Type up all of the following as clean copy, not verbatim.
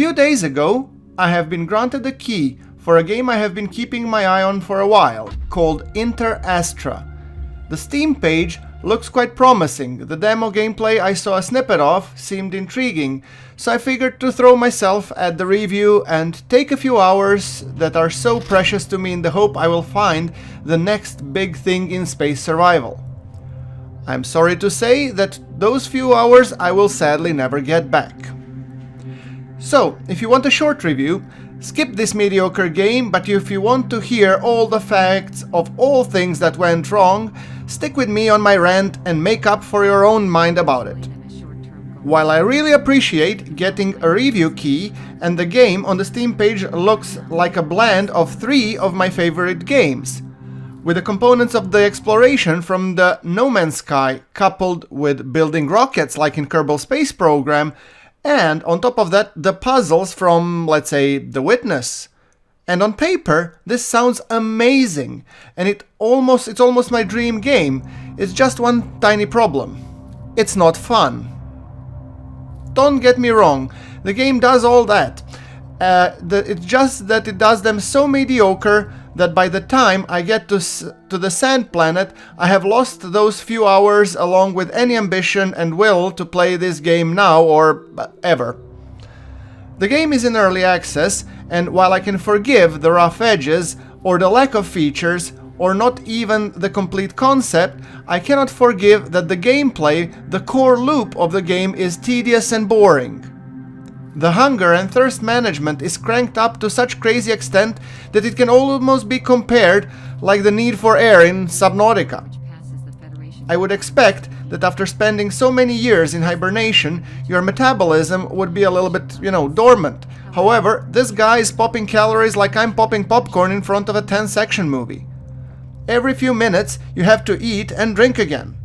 Few days ago, I have been granted a key for a game I have been keeping my eye on for a while, called Inter Astra. The Steam page looks quite promising. The demo gameplay I saw a snippet of seemed intriguing, so I figured to throw myself at the review and take a few hours that are so precious to me in the hope I will find the next big thing in space survival. I'm sorry to say that those few hours I will sadly never get back. So, if you want a short review, skip this mediocre game, but if you want to hear all the facts of all things that went wrong, stick with me on my rant and make up for your own mind about it. While I really appreciate getting a review key, and the game on the Steam page looks like a blend of 3 of my favorite games, with the components of the exploration from the No Man's Sky coupled with building rockets like in Kerbal Space Program, and on top of that the puzzles from, let's say, The Witness. And on paper this sounds amazing, and it's almost my dream game. It's just one tiny problem: it's not fun. Don't get me wrong, the game does all that. It's just that it does them so mediocre that by the time I get to the Sand Planet, I have lost those few hours along with any ambition and will to play this game now or ever. The game is in early access, and while I can forgive the rough edges or the lack of features or not even the complete concept, I cannot forgive that the gameplay, the core loop of the game, is tedious and boring. The hunger and thirst management is cranked up to such crazy extent that it can almost be compared like the need for air in Subnautica. I would expect that after spending so many years in hibernation, your metabolism would be a little bit, dormant. However, this guy is popping calories like I'm popping popcorn in front of a 10-section movie. Every few minutes you have to eat and drink again.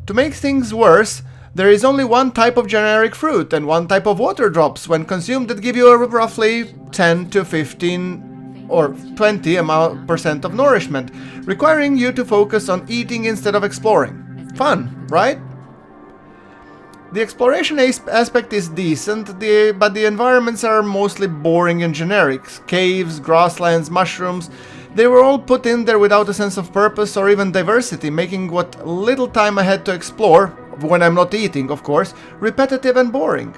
To make things worse, there is only one type of generic fruit and one type of water drops when consumed that give you a roughly 10 to 15 or 20% of nourishment, requiring you to focus on eating instead of exploring. Fun, right? The exploration aspect is decent, but the environments are mostly boring and generic. Caves, grasslands, mushrooms, they were all put in there without a sense of purpose or even diversity, making what little time I had to explore, when I'm not eating, of course, repetitive and boring.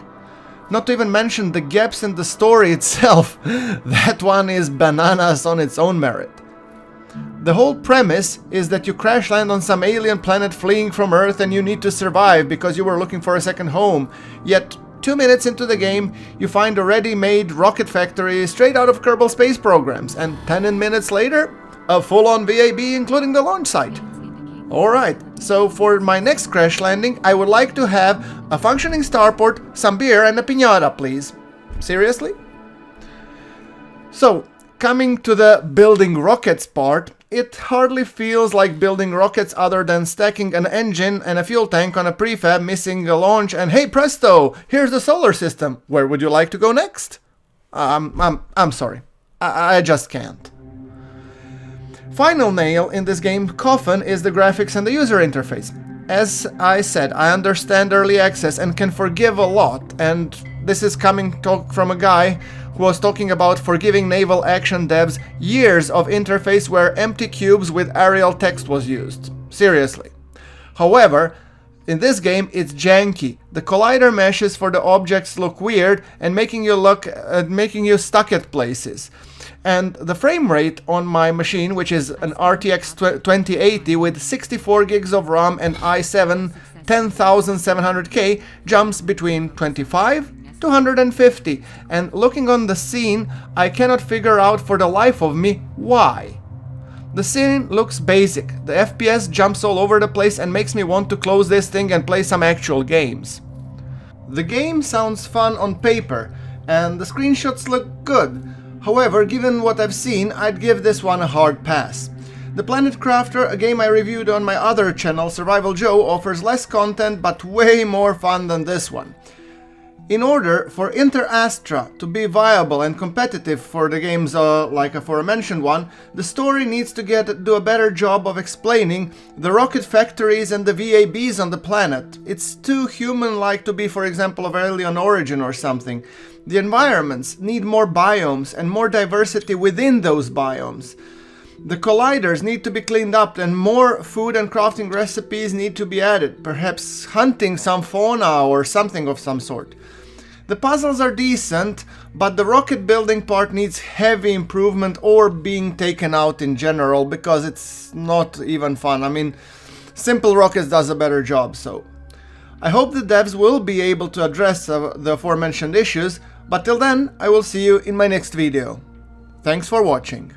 Not to even mention the gaps in the story itself. That one is bananas on its own merit. The whole premise is that you crash land on some alien planet fleeing from Earth and you need to survive because you were looking for a second home. Yet, 2 minutes into the game, you find a ready-made rocket factory straight out of Kerbal Space Programs, and 10 minutes later, a full-on VAB including the launch site. Alright, so for my next crash landing, I would like to have a functioning starport, some beer and a piñata, please. Seriously? So, coming to the building rockets part, it hardly feels like building rockets other than stacking an engine and a fuel tank on a prefab missing a launch and hey presto, here's the solar system. Where would you like to go next? I'm sorry. I just can't. Final nail in this game's coffin is the graphics and the user interface. As I said, I understand early access and can forgive a lot, and this is coming from a guy who was talking about forgiving naval action devs years of interface where empty cubes with Arial text was used. Seriously. However, in this game it's janky. The collider meshes for the objects look weird and making you stuck at places. And the frame rate on my machine, which is an RTX 2080 with 64 gigs of RAM and i7 10700K, jumps between 25 to 150, and looking on the scene, I cannot figure out for the life of me why. The scene looks basic, the FPS jumps all over the place and makes me want to close this thing and play some actual games. The game sounds fun on paper, and the screenshots look good. However, given what I've seen, I'd give this one a hard pass. The Planet Crafter, a game I reviewed on my other channel, Survival Joe, offers less content but way more fun than this one. In order for Inter Astra to be viable and competitive for the games like a aforementioned one, the story needs to do a better job of explaining the rocket factories and the VABs on the planet. It's too human-like to be, for example, of alien origin or something. The environments need more biomes and more diversity within those biomes. The colliders need to be cleaned up and more food and crafting recipes need to be added, perhaps hunting some fauna or something of some sort. The puzzles are decent, but the rocket building part needs heavy improvement or being taken out in general because it's not even fun. I mean, Simple Rockets does a better job, so I hope the devs will be able to address the aforementioned issues, but till then, I will see you in my next video. Thanks for watching.